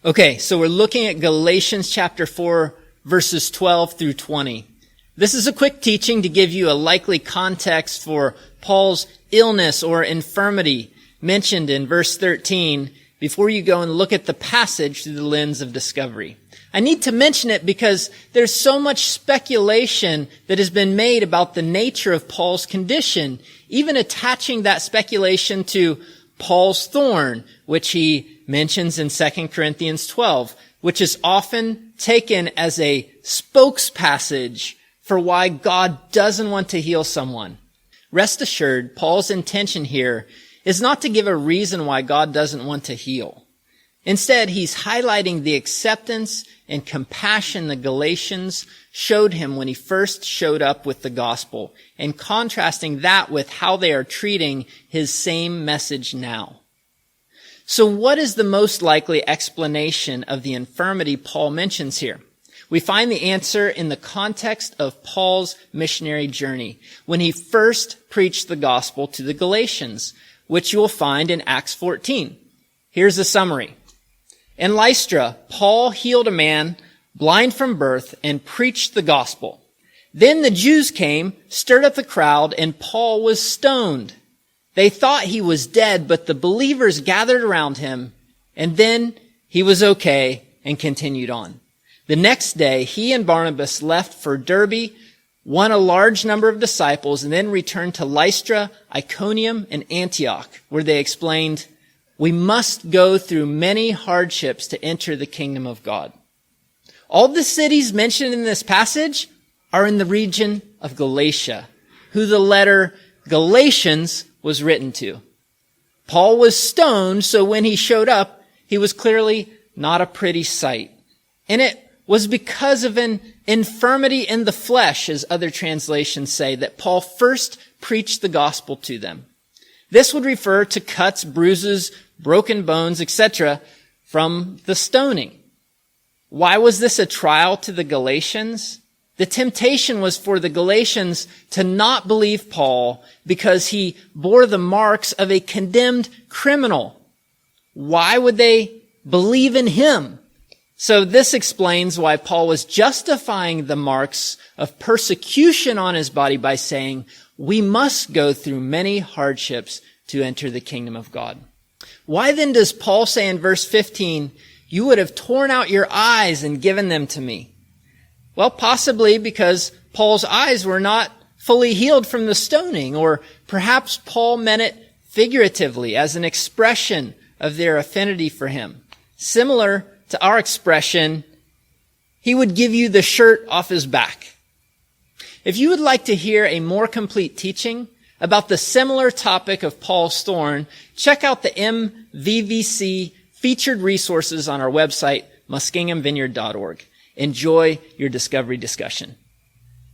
Okay, so we're looking at Galatians chapter 4, verses 12 through 20. This is a quick teaching to give you a likely context for Paul's illness or infirmity mentioned in verse 13 before you go and look at the passage through the lens of discovery. I need to mention it because there's so much speculation that has been made about the nature of Paul's condition, even attaching that speculation to Paul's thorn, which he mentions in 2 Corinthians 12, which is often taken as a spokes passage for why God doesn't want to heal someone. Rest assured, Paul's intention here is not to give a reason why God doesn't want to heal. Instead, he's highlighting the acceptance and compassion the Galatians showed him when he first showed up with the gospel, and contrasting that with how they are treating his same message now. So what is the most likely explanation of the infirmity Paul mentions here? We find the answer in the context of Paul's missionary journey, when he first preached the gospel to the Galatians, which you will find in Acts 14. Here's a summary. In Lystra, Paul healed a man blind from birth and preached the gospel. Then the Jews came, stirred up the crowd, and Paul was stoned. They thought he was dead, but the believers gathered around him, and then he was okay and continued on. The next day, he and Barnabas left for Derbe, won a large number of disciples, and then returned to Lystra, Iconium, and Antioch, where they explained, "We must go through many hardships to enter the kingdom of God." All the cities mentioned in this passage are in the region of Galatia, who the letter Galatians was written to. Paul was stoned, so when he showed up, he was clearly not a pretty sight. And it was because of an infirmity in the flesh, as other translations say, that Paul first preached the gospel to them. This would refer to cuts, bruises, broken bones, etc. from the stoning. Why was this a trial to the Galatians? The temptation was for the Galatians to not believe Paul because he bore the marks of a condemned criminal. Why would they believe in him? So this explains why Paul was justifying the marks of persecution on his body by saying, "We must go through many hardships to enter the kingdom of God." Why then does Paul say in verse 15, "You would have torn out your eyes and given them to me"? Well, possibly because Paul's eyes were not fully healed from the stoning, or perhaps Paul meant it figuratively as an expression of their affinity for him. Similar to our expression, "He would give you the shirt off his back." If you would like to hear a more complete teaching about the similar topic of Paul's thorn, check out the MVVC featured resources on our website, muskingumvineyard.org. Enjoy your discovery discussion.